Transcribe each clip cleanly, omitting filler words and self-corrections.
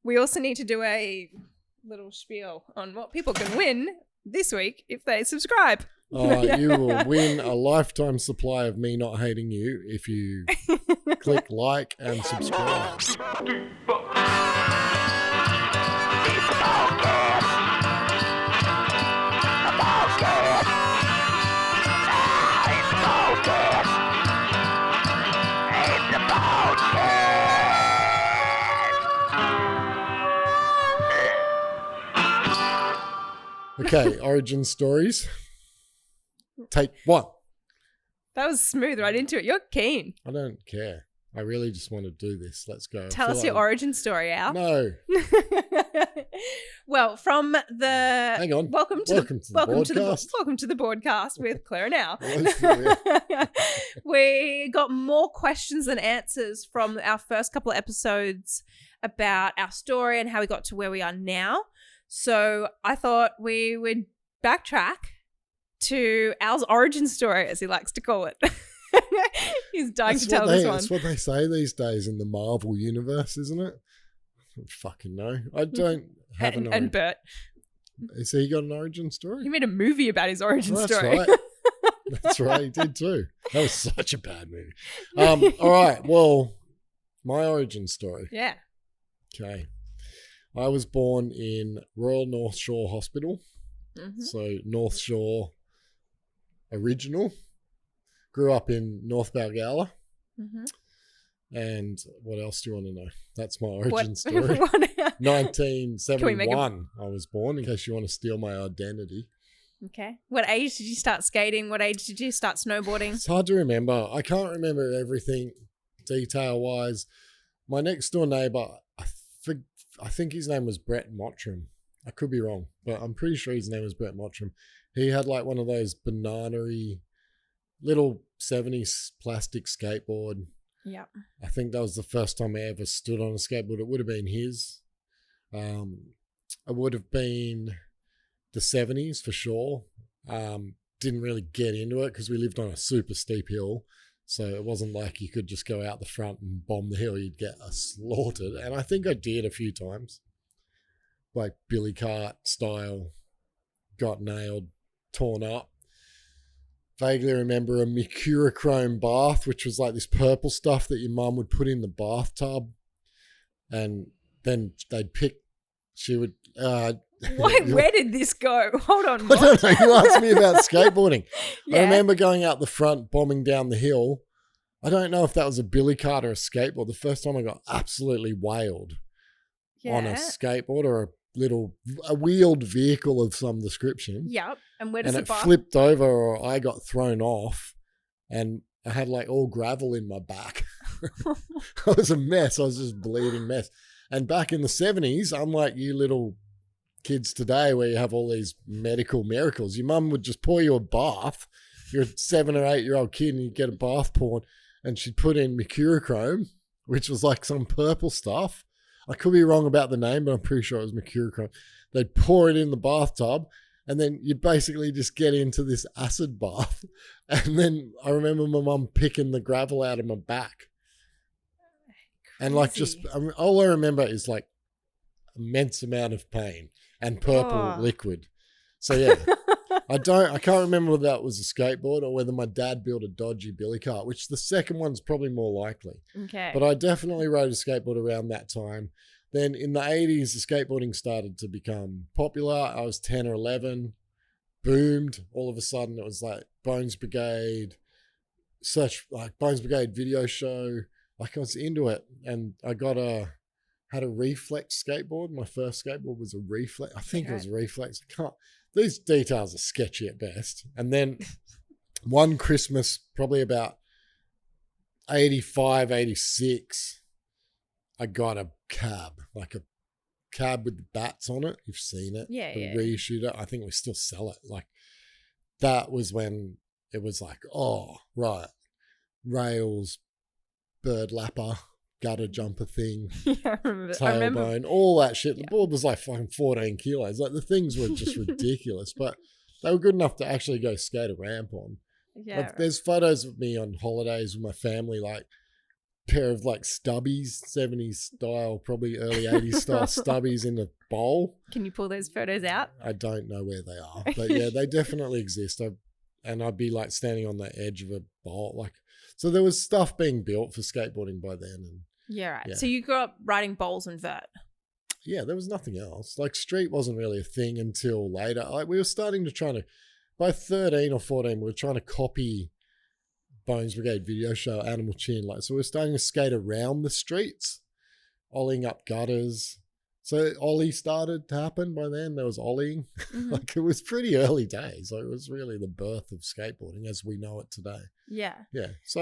we also need to do a little spiel on what people can win this week if they subscribe. You will win a lifetime supply of me not hating you if you click like and subscribe. Okay, origin stories. Take 1. That was smooth right into it. You're keen. I don't care. I really just want to do this. Let's go. Tell us your origin story, Al. No. Well, from the... Hang on. Welcome to the Boardcast. Welcome to the Boardcast with Claire and Al. Yeah. We got more questions than answers from our first couple of episodes about our story and how we got to where we are now. So I thought we would backtrack to Al's origin story, as he likes to call it. He's dying to tell this one. That's what they say these days in the Marvel universe, isn't it? I don't fucking know. I don't have an origin. And Bert. Has he got an origin story? He made a movie about his origin story. Right. That's right. He did too. That was such a bad movie. All right. Well, my origin story. Yeah. Okay. I was born in Royal North Shore Hospital. Mm-hmm. So North Shore original. Grew up in North Balgowlah. Mm-hmm. And what else do you want to know? That's my origin story. 1971 I was born, in case you want to steal my identity. Okay. What age did you start skating? What age did you start snowboarding? It's hard to remember. I can't remember everything detail-wise. My next door neighbour, I think his name was Brett Mottram. I could be wrong, but I'm pretty sure his name was Brett Mottram. He had like one of those banana-y little 70s plastic skateboard. Yeah. I think that was the first time I ever stood on a skateboard. It would have been his. It would have been the 70s for sure. Didn't really get into it because we lived on a super steep hill. So it wasn't like you could just go out the front and bomb the hill. You'd get slaughtered. And I think I did a few times. Like billy cart style. Got nailed, torn up. Vaguely remember a mercurochrome bath, which was like this purple stuff that your mum would put in the bathtub. And then they'd pick... She would... Where did this go? Hold on. I don't know. You asked me about skateboarding. Yeah. I remember going out the front, bombing down the hill. I don't know if that was a billy cart or a skateboard. The first time I got absolutely whaled on a skateboard or a wheeled vehicle of some description. Yep. And where does and the it flipped over, or I got thrown off, and I had like all gravel in my back. I was a mess. I was just bleeding mess. And back in the 70s, unlike you little kids today where you have all these medical miracles, your mum would just pour you a bath. You're a 7 or 8 year old kid and you get a bath poured, and she'd put in mercurochrome, which was like some purple stuff. I could be wrong about the name, but I'm pretty sure it was mercurochrome. They'd pour it in the bathtub, and then you basically just get into this acid bath. And then I remember my mum picking the gravel out of my back. And like all I remember is like immense amount of pain and purple liquid. So yeah, I can't remember whether that was a skateboard or whether my dad built a dodgy billy cart, which the second one's probably more likely. Okay. But I definitely rode a skateboard around that time. Then in the 80s, the skateboarding started to become popular. I was 10 or 11, boomed. All of a sudden it was like Bones Brigade, Bones Brigade video show. Like I was into it, and I had a reflex skateboard. My first skateboard was a reflex. I think it was a reflex. These details are sketchy at best. And then one Christmas, probably about 85, 86, I got a cab, like a cab with the bats on it. You've seen it. Yeah, the reissued it. I think we still sell it. Like that was when it was like, oh, right, rails, bird lapper, gutter jumper thing, yeah, tailbone, all that shit. The board was like fucking 14 kilos. Like the things were just ridiculous, but they were good enough to actually go skate a ramp on. Yeah. Like, there's photos of me on holidays with my family, like pair of like stubbies, 70s style, probably early 80s style stubbies in a bowl. Can you pull those photos out? I don't know where they are, but yeah, they definitely exist. And I'd be like standing on the edge of a bowl. Like, so there was stuff being built for skateboarding by then. And Yeah, right. Yeah. So you grew up riding bowls and vert. yeah, there was nothing else. Like street wasn't really a thing until later. Like we were starting to by 13 or 14, we were trying to copy Bones Brigade video show Animal Chin. Like, so we were starting to skate around the streets, ollieing up gutters. So ollie started to happen by then. There was ollieing. Mhm. Like it was pretty early days. Like it was really the birth of skateboarding as we know it today. Yeah. Yeah. So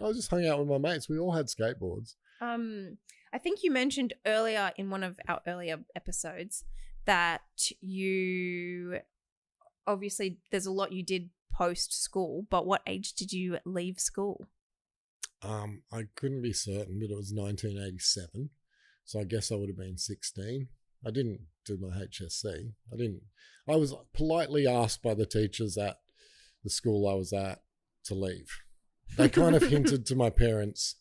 I just hung out with my mates. We all had skateboards. I think you mentioned earlier in one of our earlier episodes that you obviously there's a lot you did post school, but what age did you leave school? I couldn't be certain, but it was 1987. So I guess I would have been 16. I didn't do my HSC. I was politely asked by the teachers at the school I was at to leave. They kind of hinted to my parents.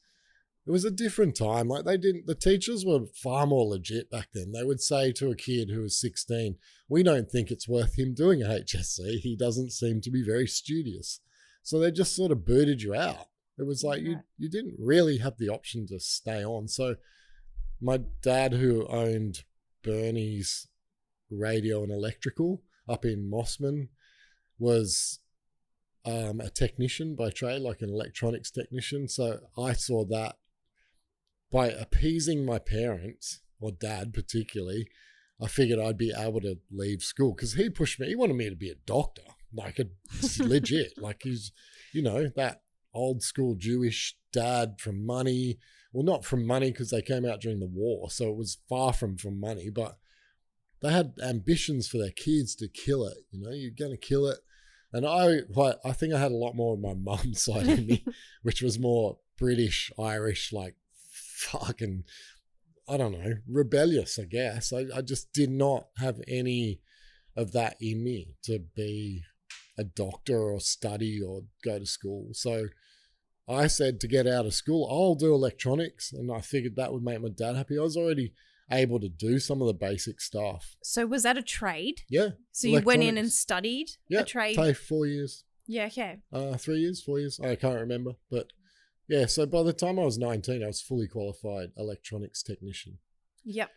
It was a different time. Like the teachers were far more legit back then. They would say to a kid who was 16, we don't think it's worth him doing a HSC. He doesn't seem to be very studious. So they just sort of booted you out. It was like you didn't really have the option to stay on. So my dad, who owned Bernie's Radio and Electrical up in Mossman, was a technician by trade, like an electronics technician. So I saw that. By appeasing my parents, or dad particularly, I figured I'd be able to leave school because he pushed me. He wanted me to be a doctor, like legit. Like he's, that old school Jewish dad from money. Well, not from money because they came out during the war, so it was far from money. But they had ambitions for their kids to kill it. You're going to kill it. And I think I had a lot more of my mum's side in me, which was more British, Irish, like fucking, I don't know, rebellious, I guess. I just did not have any of that in me to be a doctor or study or go to school. So I said to get out of school, I'll do electronics. And I figured that would make my dad happy. I was already able to do some of the basic stuff. So was that a trade? Yeah. So you went in and studied a trade? Yeah, 4 years. Yeah, okay. 3 years, 4 years. I can't remember. But yeah, so by the time I was 19, I was fully qualified electronics technician. Yep.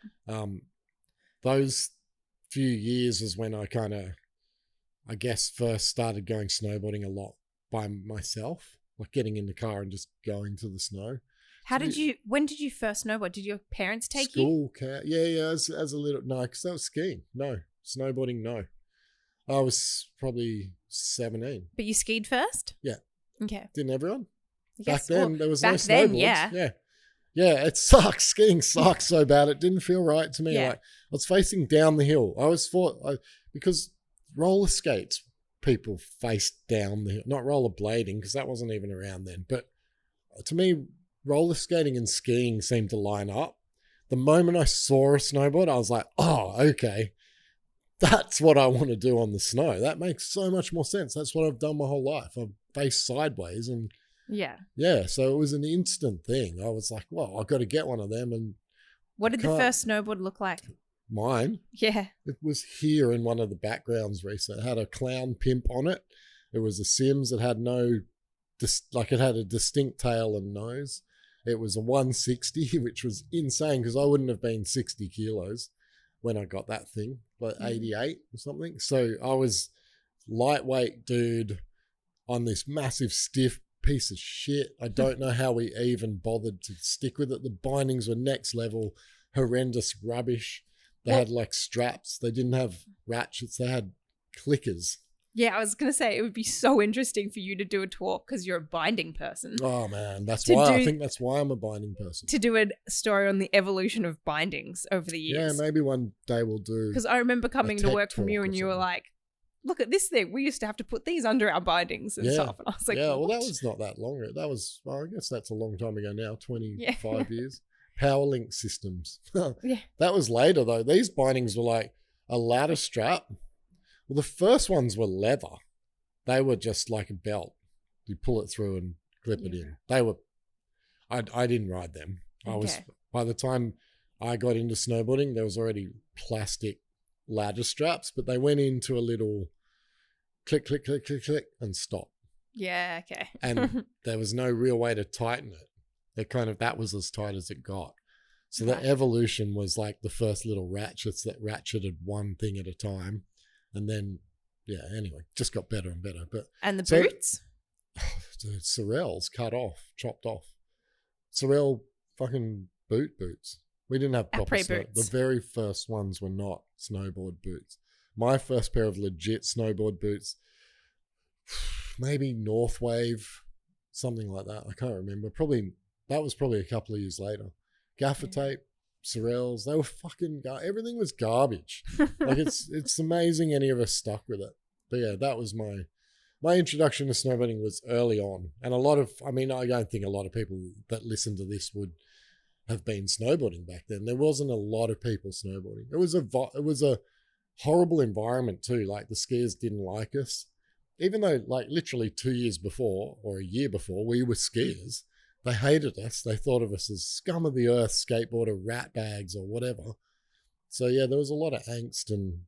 Those few years was when I kind of, I guess, first started going snowboarding a lot by myself, like getting in the car and just going to the snow. When did you first snowboard? Did your parents take you? Yeah, as a little, no, because that was skiing. No, snowboarding, no. I was probably 17. But you skied first? Yeah. Okay. Didn't everyone? Yes. Back then, there was no snowboards. Then, yeah. Yeah, it sucks. Skiing sucks so bad. It didn't feel right to me. Yeah. Like I was facing down the hill. Because roller skates, people faced down the hill. Not rollerblading, because that wasn't even around then. But to me, roller skating and skiing seemed to line up. The moment I saw a snowboard, I was like, oh, okay. That's what I want to do on the snow. That makes so much more sense. That's what I've done my whole life. I've faced sideways and yeah, so it was an instant thing. I was like, well, I've got to get one of them. And what did the first snowboard look like? Mine? Yeah. It was here in one of the backgrounds recently. It had a clown pimp on it. It was a Sims. It had it had a distinct tail and nose. It was a 160, which was insane because I wouldn't have been 60 kilos when I got that thing, like 88 or something. So I was lightweight dude on this massive stiff piece of shit. I don't know how we even bothered to stick with it. The bindings were next level, horrendous rubbish. They had like straps. They didn't have ratchets. They had clickers. Yeah, I was going to say it would be so interesting for you to do a talk because you're a binding person. Oh man, I think that's why I'm a binding person. To do a story on the evolution of bindings over the years. Yeah, maybe one day we'll do. Because I remember coming to work from you and you were like, look at this thing. We used to have to put these under our bindings and stuff. And I was like, yeah, what? Well, that was not that long. That was, well, I guess that's a long time ago now, 25 years. Powerlink systems. Yeah. That was later though. These bindings were like a ladder strap. Well, the first ones were leather. They were just like a belt. You pull it through and clip it in. I didn't ride them. Okay. By the time I got into snowboarding, there was already plastic ladder straps, but they went into a little click, click, click, click, click, and stop. Yeah, okay. And there was no real way to tighten it. That was as tight as it got. So the evolution was like the first little ratchets that ratcheted one thing at a time. And then, anyway, just got better and better. And the boots? Sorel's chopped off. Sorel fucking boots. We didn't have proper boots. The very first ones were not snowboard boots. My first pair of legit snowboard boots, maybe Northwave, something like that. I can't remember. That was probably a couple of years later. Gaffer tape, Sorels, they were fucking everything was garbage. Like it's amazing any of us stuck with it. But yeah, that was my introduction to snowboarding was early on. And I don't think a lot of people that listen to this would have been snowboarding back then. There wasn't a lot of people snowboarding. It was a horrible environment too. Like the skiers didn't like us. Even though like literally 2 years before or a year before we were skiers, they hated us. They thought of us as scum of the earth, skateboarder, rat bags or whatever. So yeah, there was a lot of angst and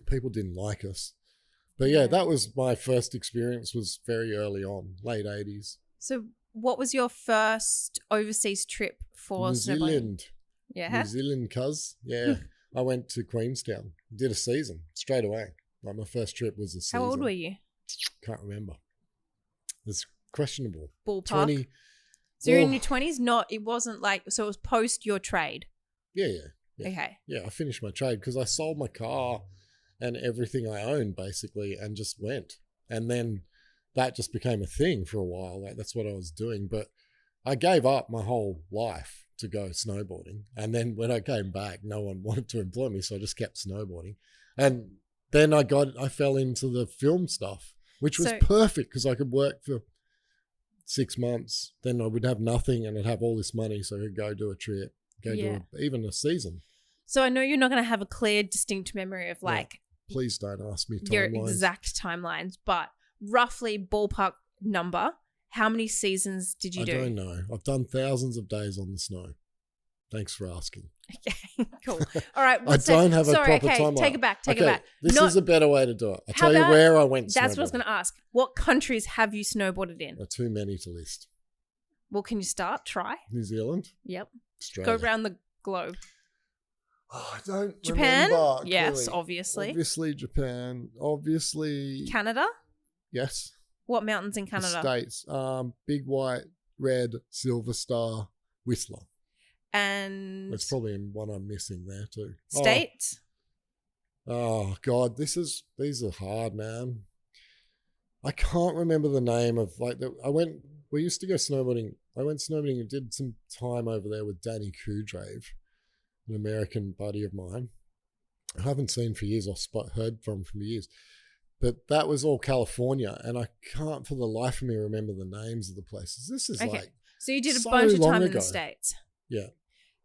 people didn't like us. But yeah, that was my first experience, was very early on, late 80s. So what was your first overseas trip for New snowboarding? Zealand. Yeah. New Zealand, cuz. Yeah. I went to Queenstown, did a season straight away. Like my first trip was a season. How old were you? Can't remember. It's questionable. Ballpark. 20. So you're in your 20s? It wasn't like, so it was post your trade? Yeah. Okay. Yeah, I finished my trade because I sold my car and everything I owned basically and just went. And then that just became a thing for a while. Like that's what I was doing. But I gave up my whole life to go snowboarding. And then when I came back, no one wanted to employ me. So I just kept snowboarding. And then I fell into the film stuff, which was perfect because I could work for 6 months. Then I would have nothing and I'd have all this money. So I could go do a trip, do even a season. So I know you're not going to have a clear, distinct memory of like. Please don't ask me your timelines. exact timelines, but roughly ballpark number, how many seasons did you do? I don't know. I've done thousands of days on the snow. Thanks for asking. Okay, cool. All right. I don't have a proper timeline. Take it back. Take it back. This is a better way to do it. I'll tell you where I went snowboarding. That's what I was going to ask. What countries have you snowboarded in? Too many to list. Well, can you start? Try. New Zealand. Yep. Australia. Go around the globe. Oh, I don't Japan? remember. Yes, clearly. obviously. Obviously Japan. Obviously. Canada? Yes. What mountains in Canada? The States. Big White, Red, Silver Star, Whistler. And that's probably one I'm missing there too. States? Oh God, these are hard, man. I can't remember the name of we used to go snowboarding. I went snowboarding and did some time over there with Danny Kudrave, an American buddy of mine. I haven't seen for years or heard from years. But that was all California, and I can't for the life of me remember the names of the places. This is okay. So you did a bunch of time in the States. Yeah.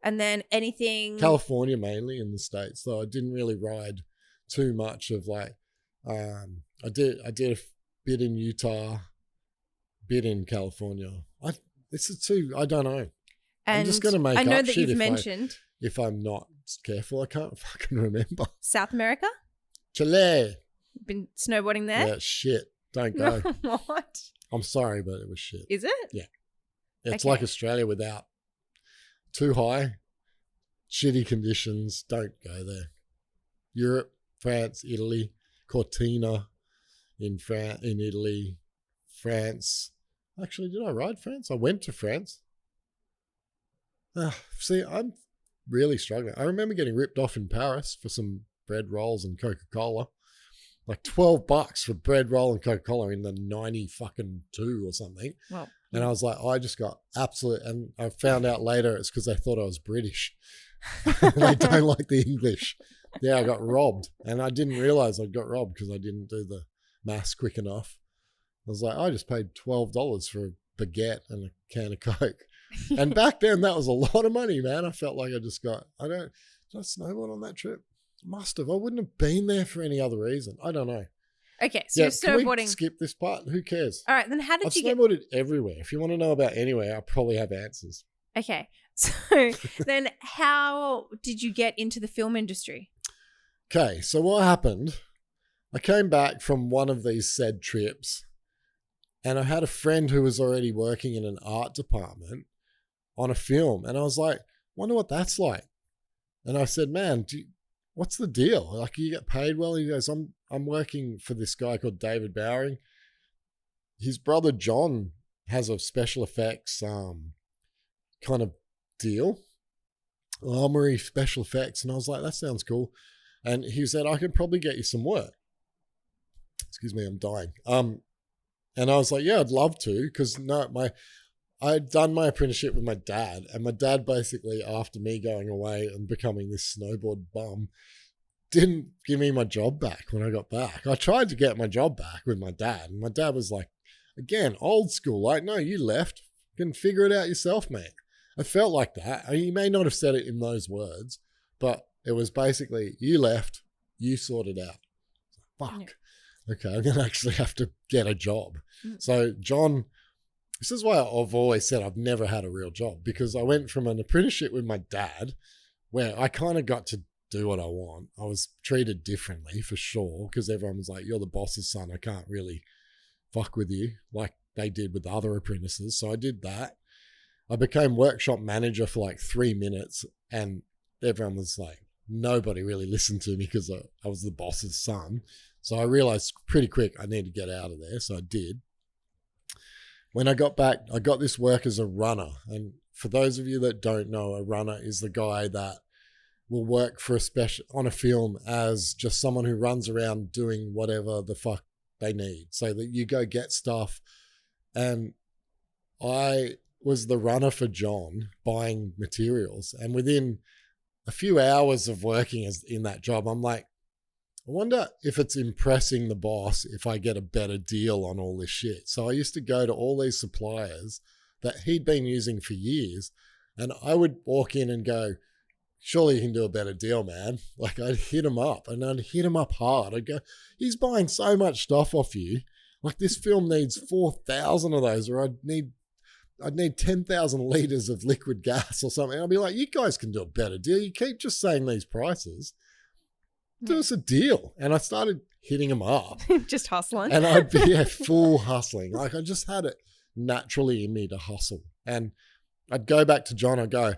And then anything... California mainly in the States, though I didn't really ride too much of I did a bit in Utah, bit in California. I don't know. And I'm just going to make up shit. I know that you've mentioned... If I'm not careful, I can't fucking remember. South America? Chile. Been snowboarding there? Yeah, shit. Don't go. What? I'm sorry, but it was shit. Is it? Yeah. It's like Australia without too high, shitty conditions. Don't go there. Europe, France, Italy, Cortina in Italy, France. Actually, did I ride France? I went to France. See, I'm really struggling. I remember getting ripped off in Paris for some bread rolls and Coca-Cola. Like $12 for bread roll and Coca-Cola in the 92 or something. Well, and I was like, I just got absolute, and I found out later it's because they thought I was British. They don't like the English. Yeah, I got robbed. And I didn't realize I got robbed because I didn't do the maths quick enough. I was like, I just paid $12 for a baguette and a can of Coke. And back then, that was a lot of money, man. I felt like I just got, did I snowboard on that trip? Must have. I wouldn't have been there for any other reason. I don't know. Okay, so you're Can we snowboarding. skip this part? Who cares? All right, then how I've did you get... snowboarded everywhere. If you want to know about anywhere, I probably have answers. Okay, so then how did you get into the film industry? Okay, so what happened, I came back from one of these said trips and I had a friend who was already working in an art department on a film. And I was like, wonder what that's like. And I said, man, what's the deal? Like, you get paid well? He goes, I'm working for this guy called David Bowering. His brother John has a special effects kind of deal, armory special effects. And I was like, that sounds cool. And he said, I can probably get you some work. Excuse me, I'm dying. And I was like, yeah, I'd love to, because I'd done my apprenticeship with my dad, and my dad basically, after me going away and becoming this snowboard bum, didn't give me my job back when I got back. I tried to get my job back with my dad, and my dad was like, again, old school, like, no, you left. You can figure it out yourself, mate. I felt like that. I mean, he may not have said it in those words, but it was basically, you left, you sorted out. Fuck. Yeah. Okay, I'm going to actually have to get a job. So John, this is why I've always said I've never had a real job, because I went from an apprenticeship with my dad where I kind of got to do what I want. I was treated differently for sure, because everyone was like, you're the boss's son. I can't really fuck with you like they did with other apprentices. So I did that. I became workshop manager for like 3 minutes, and everyone was like, nobody really listened to me because I was the boss's son. So I realized pretty quick I need to get out of there. So I did. When I got back, I got this work as a runner. And for those of you that don't know, a runner is the guy that will work for on a film as just someone who runs around doing whatever the fuck they need. So that you go get stuff. And I was the runner for John, buying materials. And within a few hours of working in that job, I'm like, I wonder if it's impressing the boss if I get a better deal on all this shit. So I used to go to all these suppliers that he'd been using for years, and I would walk in and go, surely you can do a better deal, man. Like, I'd hit him up, and I'd hit him up hard. I'd go, he's buying so much stuff off you. Like, this film needs 4,000 of those, or I'd need 10,000 litres of liquid gas or something. I'd be like, you guys can do a better deal. You keep just saying these prices. Do us a deal. And I started hitting him up. Just hustling. And I'd be full hustling. Like, I just had it naturally in me to hustle. And I'd go back to John. I'd go,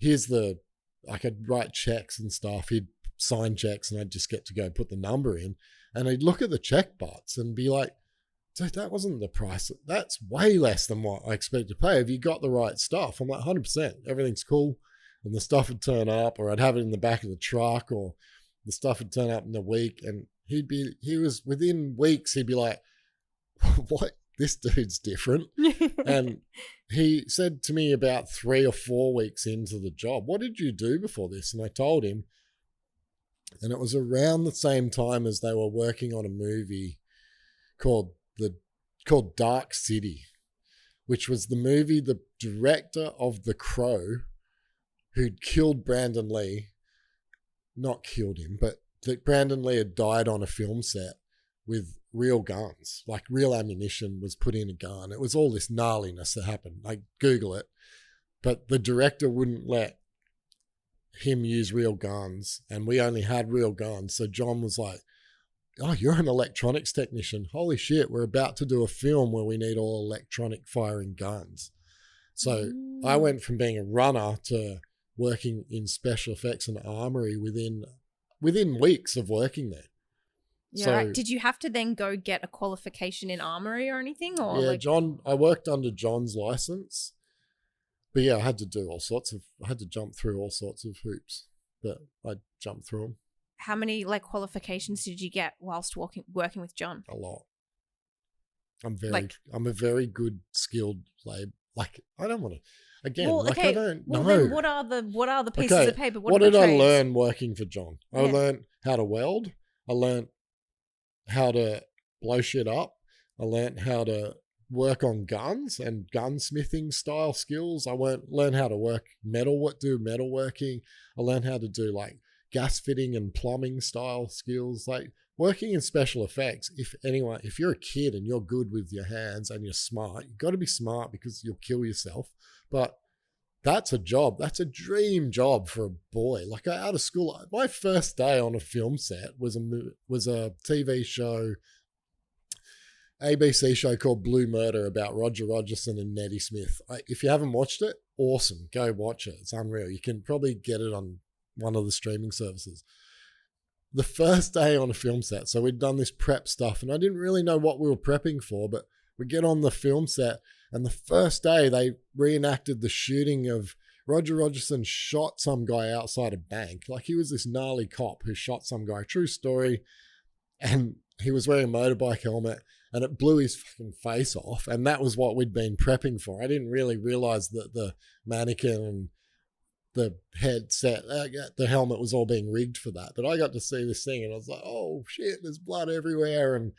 I could write checks and stuff. He'd sign checks and I'd just get to go put the number in. And he'd look at the check butts and be like, dude, that wasn't the price. That's way less than what I expected to pay. Have you got the right stuff? I'm like, 100%. Everything's cool. And the stuff would turn up, or I'd have it in the back of the truck, or the stuff would turn up in a week. And he was within weeks, he'd be like, what? This dude's different. And he said to me about 3 or 4 weeks into the job, what did you do before this? And I told him, and it was around the same time as they were working on a movie called Dark City, which was the movie the director of The Crow, who'd killed Brandon Lee, not killed him, but that Brandon Lee had died on a film set with real guns, like real ammunition was put in a gun. It was all this gnarliness that happened. Like, Google it. But the director wouldn't let him use real guns, and we only had real guns. So John was like, oh, you're an electronics technician. Holy shit, we're about to do a film where we need all electronic firing guns. So I went from being a runner to working in special effects and armory within weeks of working there. Yeah, so, right. Did you have to then go get a qualification in armory or anything? Or yeah, I worked under John's license. But yeah, I had to jump through all sorts of hoops, but I jumped through them. How many qualifications did you get whilst working with John? A lot. I'm a very good skilled labor. Like, I don't want to. Again, I don't know. Then what are the pieces of paper? What did I learn working for John? I learned how to weld. I learned how to blow shit up. I learned how to work on guns and gunsmithing style skills. I learned how to do metalworking. I learned how to do gas fitting and plumbing style skills. Like, working in special effects, if you're a kid and you're good with your hands and you're smart, you've got to be smart because you'll kill yourself. But that's a job. That's a dream job for a boy. Like out of school, my first day on a film set was a TV show, ABC show called Blue Murder about Roger Rogerson and Nettie Smith. If you haven't watched it, awesome. Go watch it. It's unreal. You can probably get it on one of the streaming services. The first day on a film set, so we'd done this prep stuff and I didn't really know what we were prepping for, but we get on the film set and the first day they reenacted the shooting of Roger Rogerson shot some guy outside a bank. Like he was this gnarly cop who shot some guy. True story. And he was wearing a motorbike helmet and it blew his fucking face off. And that was what we'd been prepping for. I didn't really realize that the mannequin and the headset, the helmet was all being rigged for that. But I got to see this thing and I was like, oh shit, there's blood everywhere. And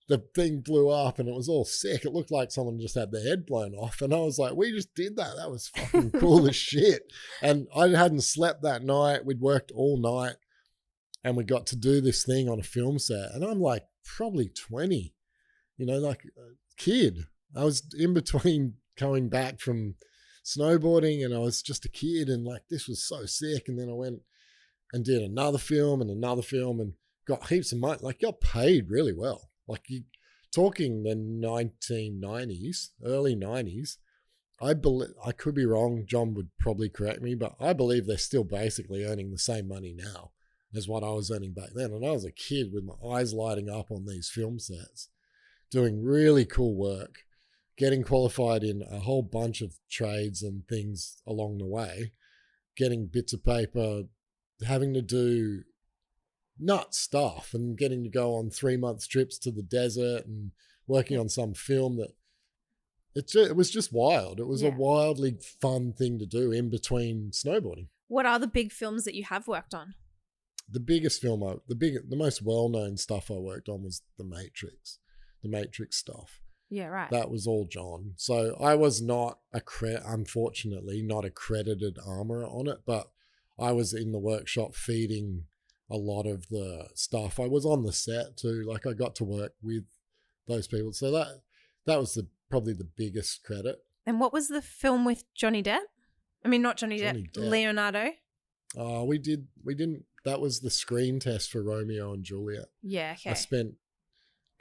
the thing blew up and it was all sick. It looked like someone just had their head blown off. And I was like, we just did that. That was fucking cool as shit. And I hadn't slept that night. We'd worked all night and we got to do this thing on a film set. And I'm like probably 20, like a kid. I was in between coming back from snowboarding and I was just a kid and like this was so sick. And then I went and did another film and got heaps of money, like got paid really well. Like you talking the 1990s, early 90s, I could be wrong, John would probably correct me, but I believe they're still basically earning the same money now as what I was earning back then. And I was a kid with my eyes lighting up on these film sets, doing really cool work, getting qualified in a whole bunch of trades and things along the way, getting bits of paper, having to do nut stuff and getting to go on 3-month trips to the desert and working on some film that it was just wild. It was a wildly fun thing to do in between snowboarding. What are the big films that you have worked on? The biggest film, the most well-known stuff I worked on was The Matrix stuff. Yeah, right. That was all John. So I was not unfortunately not a credited armourer on it, but I was in the workshop feeding a lot of the stuff. I was on the set too. Like I got to work with those people. So that was probably the biggest credit. And what was the film with Johnny Depp? I mean, not Johnny Depp. Leonardo. We didn't. That was the screen test for Romeo and Juliet. Yeah, okay.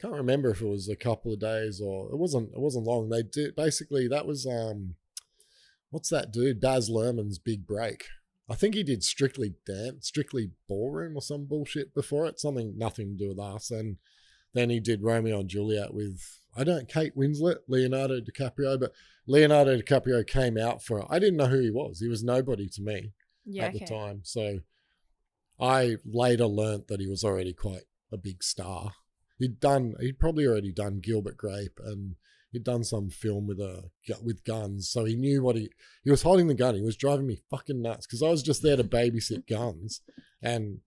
Can't remember if it was a couple of days or it wasn't long. They did basically that was what's that dude? Baz Luhrmann's big break. I think he did Strictly Ballroom or some bullshit before it. Nothing to do with us. And then he did Romeo and Juliet with Kate Winslet, Leonardo DiCaprio, but Leonardo DiCaprio came out for it. I didn't know who he was. He was nobody to me at the time. So I later learnt that he was already quite a big star. He'd probably already done Gilbert Grape and he'd done some film with guns. So he knew he was holding the gun. He was driving me fucking nuts because I was just there to babysit guns and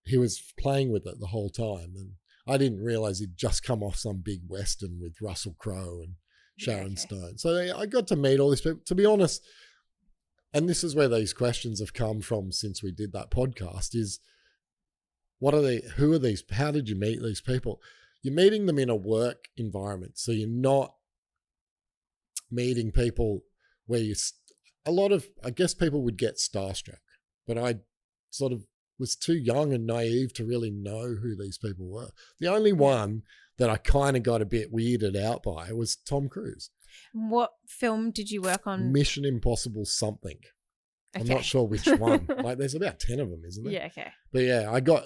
he was playing with it the whole time. And I didn't realize he'd just come off some big Western with Russell Crowe and Sharon Stone. So I got to meet all these people. To be honest, and this is where these questions have come from since we did that podcast, is who are these? How did you meet these people? You're meeting them in a work environment. So you're not meeting people where I guess people would get starstruck, but I sort of was too young and naive to really know who these people were. The only one that I kind of got a bit weirded out by was Tom Cruise. What film did you work on? Mission Impossible something. Okay. I'm not sure which one. Like there's about 10 of them, isn't there? Yeah, okay. But yeah, I got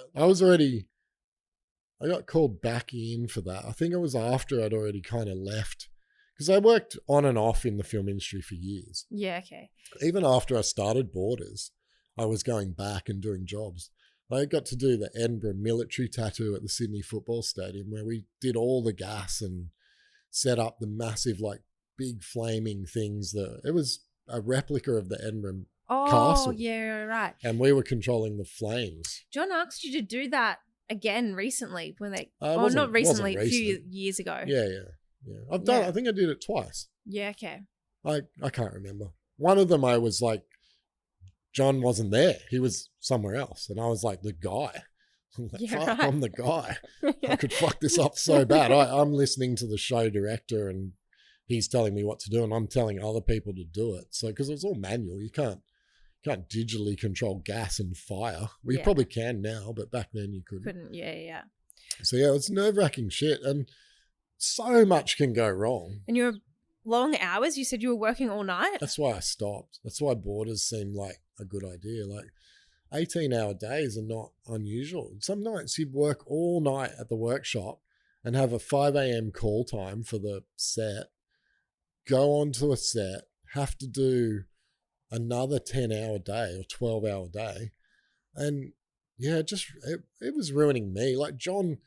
called back in for that. I think it was after I'd already kind of left because I worked on and off in the film industry for years. Yeah, okay. Even after I started Borders, I was going back and doing jobs. I got to do the Edinburgh military tattoo at the Sydney Football Stadium where we did all the gas and set up the massive, like, big flaming things. It was a replica of the Edinburgh castle. Oh, yeah, right. And we were controlling the flames. John asked you to do that again recently when they... not recently, a few years ago. Yeah. I've done I think I did it twice. Yeah, okay. I can't remember. One of them I was like, John wasn't there. He was somewhere else. And I was like the guy. I'm like, Yeah, fuck, right. I'm the guy. Yeah. I could fuck this up so bad. I'm listening to the show director and he's telling me what to do and I'm telling other people to do it. So, because it's all manual, you can't digitally control gas and fire. Well, you probably can now, but back then you couldn't. Yeah. So yeah, it's nerve-wracking shit and so much can go wrong. And your long hours, you said you were working all night? That's why I stopped. That's why boarders seemed like a good idea. Like 18-hour days are not unusual. Some nights you'd work all night at the workshop and have a 5 a.m. call time for the set, go on to a set, have to do another 10-hour day or 12-hour day. And yeah, it was ruining me. Like John,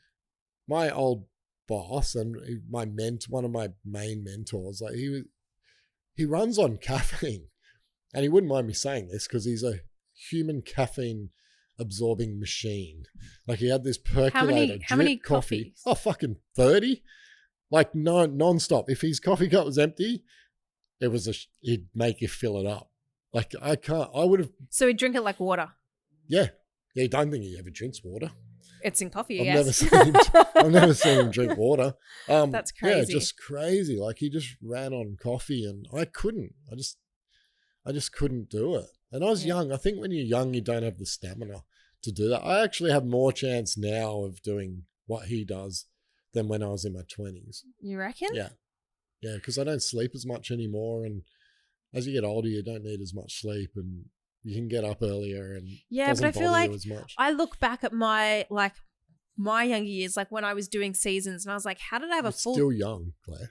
my old boss and one of my main mentors, like he runs on caffeine. And he wouldn't mind me saying this because he's a human caffeine absorbing machine. Like he had this percolator, how many coffee. coffees? Oh, fucking 30. Like non-stop. If his coffee cup was empty, he'd make you fill it up. Like I would have. So he'd drink it like water? Yeah. Yeah, I don't think he ever drinks water. It's in coffee, I've yes. never seen him drink water. That's crazy. Yeah, just crazy. Like he just ran on coffee and I couldn't. I just couldn't do it. And I was young. I think when you're young, you don't have the stamina to do that. I actually have more chance now of doing what he does than when I was in my 20s. You reckon? Yeah. Yeah, because I don't sleep as much anymore. And as you get older, you don't need as much sleep and you can get up earlier and but I feel like as much. I look back at my younger years, like when I was doing seasons and I was like, how did I have You're a full... still young, Claire.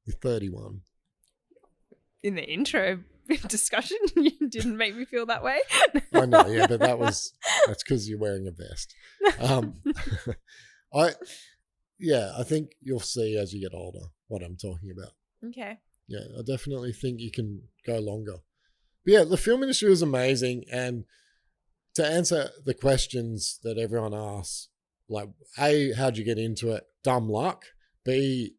You're 31. In the intro discussion, you didn't make me feel that way. I know, yeah, but that's because you're wearing a vest. I think you'll see as you get older what I'm talking about. Okay. Yeah, I definitely think you can go longer. But yeah, the film industry was amazing. And to answer the questions that everyone asks, like, A, how'd you get into it? Dumb luck. B,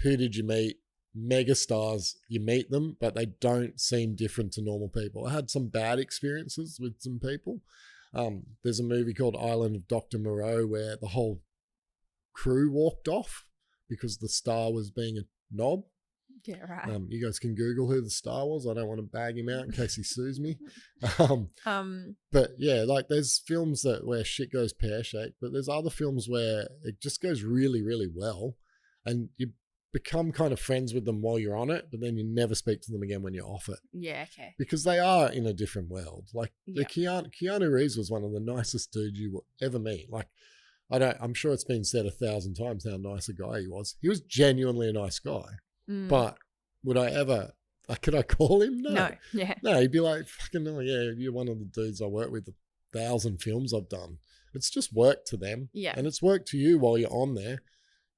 who did you meet? Megastars, you meet them, but they don't seem different to normal people. I had some bad experiences with some people. There's a movie called Island of Dr. Moreau where the whole crew walked off because the star was being a knob. Yeah, right. You guys can Google who the star was. I don't want to bag him out in case he sues me. But yeah, like there's films where shit goes pear-shaped, but there's other films where it just goes really, really well. And you become kind of friends with them while you're on it, but then you never speak to them again when you're off it. Yeah, okay. Because they are in a different world. Like Keanu Reeves was one of the nicest dudes you will ever meet. Like I'm sure it's been said 1,000 times how nice a guy he was. He was genuinely a nice guy. But would I ever, could I call him? No. Yeah. No, he'd be like, fucking no, yeah, you're one of the dudes I work with, 1,000 films I've done. It's just work to them. Yeah. And it's work to you while you're on there.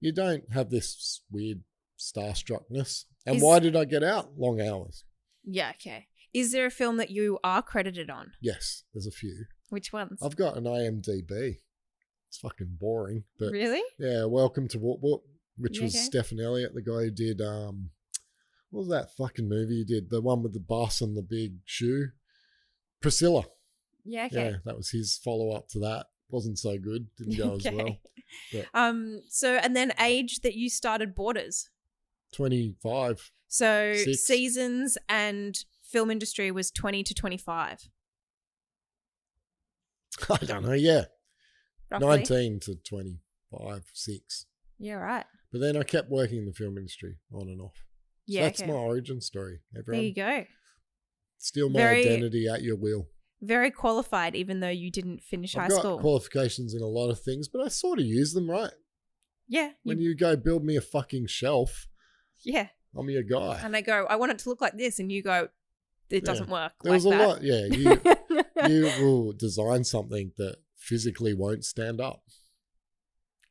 You don't have this weird starstruckness. And why did I get out? Long hours. Yeah, okay. Is there a film that you are credited on? Yes, there's a few. Which ones? I've got an IMDb. It's fucking boring. But really? Yeah, Welcome to Whoop Whoop, which was okay. Stephen Elliott, the guy who did, what was that fucking movie he did? The one with the bus and the big shoe? Priscilla. Yeah, okay. Yeah, that was his follow-up to that. Wasn't so good. Didn't go as well. But So, and then age that you started Borders? 25. So 6. seasons and film industry was 20 to 25. I don't know, yeah. Roughly. 19 to 25, 6. Yeah, right. But then I kept working in the film industry on and off. Yeah, So that's okay. my origin story, everyone. There you go. Steal my identity at your will. Very qualified, even though you didn't finish high I've got school. qualifications in a lot of things, but I sort of use them, right? Yeah. When you go build me a fucking shelf, yeah. I'm your guy. And I go, I want it to look like this. And you go, it doesn't work There like was a that. lot. Yeah, you will design something that physically won't stand up.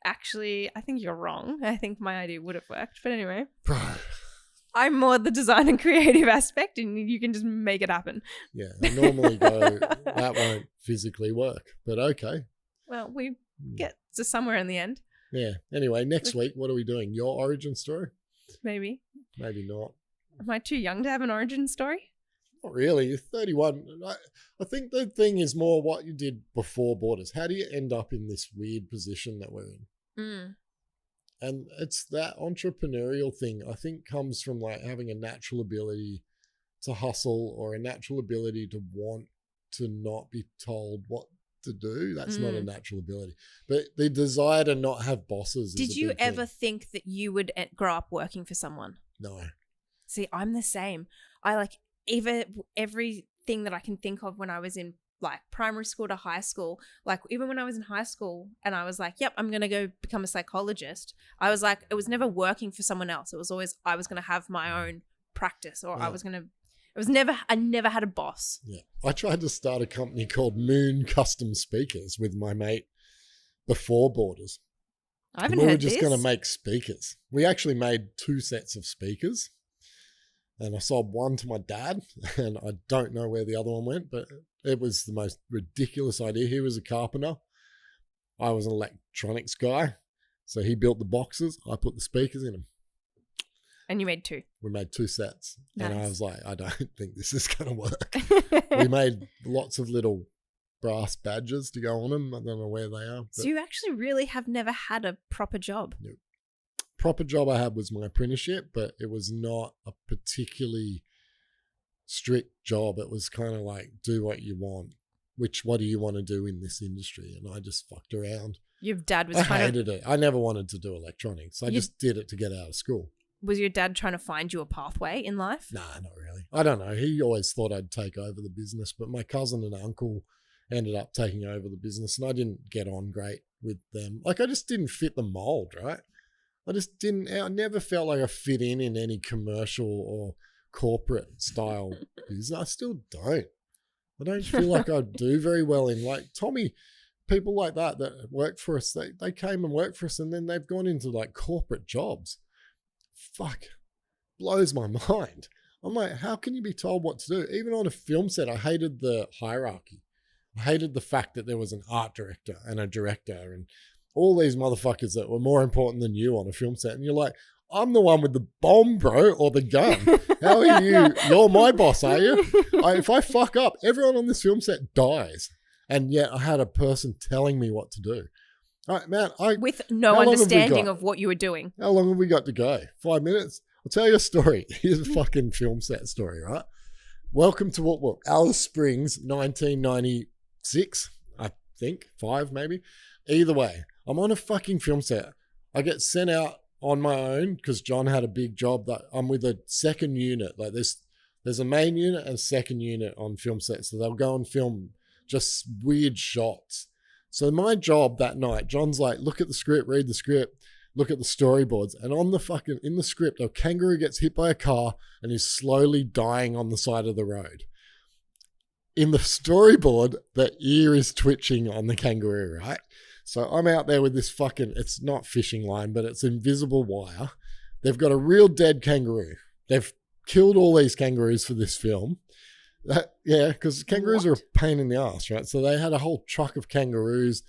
Actually, I think you're wrong. I think my idea would have worked. But anyway, Bro. I'm more the design and creative aspect and you can just make it happen. Yeah, I normally go, that won't physically work. But okay. Well, we get to somewhere in the end. Yeah. Anyway, next week, what are we doing? Your origin story? Maybe. Maybe not. Am I too young to have an origin story? Not really. You're 31. I think the thing is more what you did before Borders. How do you end up in this weird position that we're in? Mm. And it's that entrepreneurial thing, I think, comes from like having a natural ability to hustle or a natural ability to want to not be told what to do. That's not a natural ability. But the desire to not have bosses. Did you ever think that you would grow up working for someone? No. See, I'm the same. I like everything that I can think of when I was in like primary school to high school, like even when I was in high school and I was like, yep, I'm going to go become a psychologist. I was like, it was never working for someone else. It was always, I was going to have my own practice or I never had a boss. Yeah. I tried to start a company called Moon Custom Speakers with my mate before Borders. I haven't heard this. We were just going to make speakers. We actually made 2 sets of speakers. And I sold one to my dad, and I don't know where the other one went, but it was the most ridiculous idea. He was a carpenter. I was an electronics guy. So he built the boxes. I put the speakers in them. And you made 2. We made 2 sets. Nice. And I was like, I don't think this is going to work. We made lots of little brass badges to go on them. I don't know where they are. So you actually really have never had a proper job? No. Proper job I had was my apprenticeship, but it was not a particularly strict job. It was kind of like, do what you want. What do you want to do in this industry? And I just fucked around. Your dad was I hated it. I never wanted to do electronics. I just did it to get out of school. Was your dad trying to find you a pathway in life? Nah, not really. I don't know. He always thought I'd take over the business, but my cousin and uncle ended up taking over the business, and I didn't get on great with them. Like, I just didn't fit the mold, right? I never felt like I fit in any commercial or corporate style business. I still don't. I don't feel like I do very well in, like, Tommy, people like that work for us, they came and worked for us and then they've gone into like corporate jobs. Fuck, blows my mind. I'm like, how can you be told what to do? Even on a film set, I hated the hierarchy. I hated the fact that there was an art director and a director and all these motherfuckers that were more important than you on a film set. And you're like, I'm the one with the bomb, bro, or the gun. How are you? You're my boss, are you? If I fuck up, everyone on this film set dies. And yet I had a person telling me what to do. All right, man. With no understanding of what you were doing. How long have we got to go? 5 minutes? I'll tell you a story. Here's a fucking film set story, right? Welcome to what? Alice Springs, 1996, I think. 5 maybe. Either way, I'm on a fucking film set. I get sent out on my own because John had a big job. That I'm with a second unit. Like there's a main unit and a second unit on film sets. So they'll go and film just weird shots. So my job that night, John's like, look at the script, read the script, look at the storyboards. And in the script, a kangaroo gets hit by a car and is slowly dying on the side of the road. In the storyboard, the ear is twitching on the kangaroo, right? So I'm out there with this fucking, it's not fishing line, but it's invisible wire. They've got a real dead kangaroo. They've killed all these kangaroos for this film. Because kangaroos are a pain in the ass, right? So they had a whole truck of kangaroos.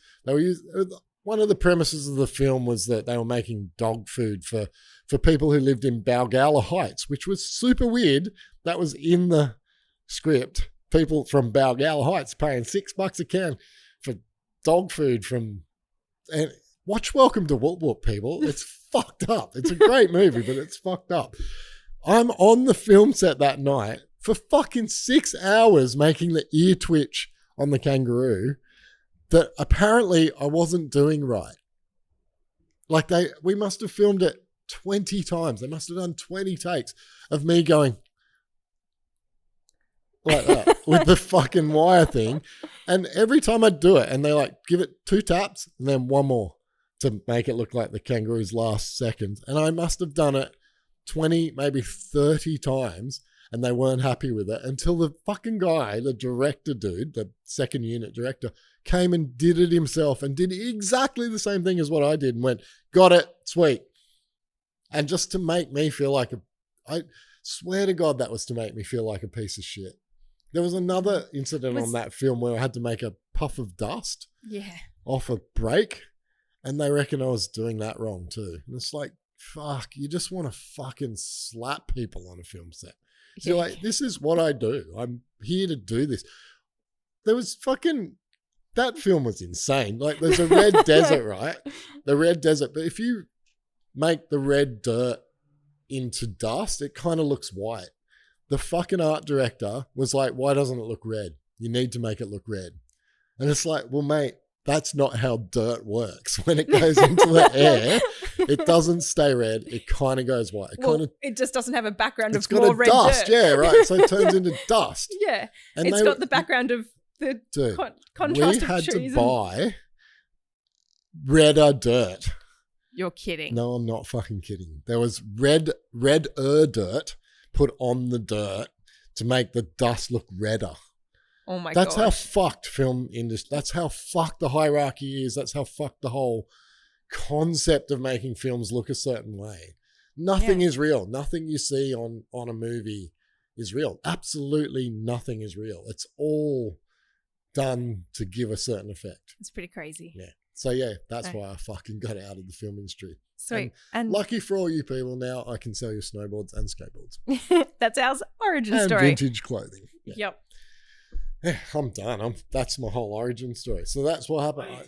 One of the premises of the film was that they were making dog food for people who lived in Balgowlah Heights, which was super weird. That was in the script. People from Balgowlah Heights paying $6 a can for dog food and watch Welcome to Whoop Whoop, people. It's fucked up. It's a great movie, but it's fucked up. I'm on the film set that night for fucking 6 hours making the ear twitch on the kangaroo that apparently I wasn't doing right. Like we must have filmed it 20 times. They must have done 20 takes of me going like that with the fucking wire thing. And every time I do it, and they like give it 2 taps and then 1 more to make it look like the kangaroo's last seconds. And I must have done it 20, maybe 30 times, and they weren't happy with it until the fucking guy, the director dude, the second unit director, came and did it himself and did exactly the same thing as what I did and went, got it, sweet. And just to make me feel like I swear to God, that was to make me feel like a piece of shit. There was another incident on that film where I had to make a puff of dust off a brake, and they reckon I was doing that wrong too. And it's like, fuck, you just want to fucking slap people on a film set. So you're like, this is what I do. I'm here to do this. There was that film was insane. Like, there's a red desert, right? The red desert. But if you make the red dirt into dust, it kind of looks white. The fucking art director was like, why doesn't it look red? You need to make it look red. And it's like, well, mate, that's not how dirt works. When it goes into the air, it doesn't stay red. It kind of goes white. It just doesn't have a background of got more a red dust. dirt. Yeah, right. So it turns into dust. Yeah. And It's got the background of the contrast we had of trees. to buy redder dirt. You're kidding. No, I'm not fucking kidding. There was redder dirt put on the dirt to make the dust look redder. Oh my god. That's how fucked film industry, that's how fucked the hierarchy is. That's how fucked the whole concept of making films look a certain way. Nothing is real. Nothing you see on a movie is real. Absolutely nothing is real. It's all done to give a certain effect. It's pretty crazy. Yeah. So that's why I fucking got out of the film industry. Sweet. And lucky for all you people, now I can sell you snowboards and skateboards. That's our origin and story. Vintage clothing. Yeah. Yep. Yeah, I'm done. That's my whole origin story. So that's what happened.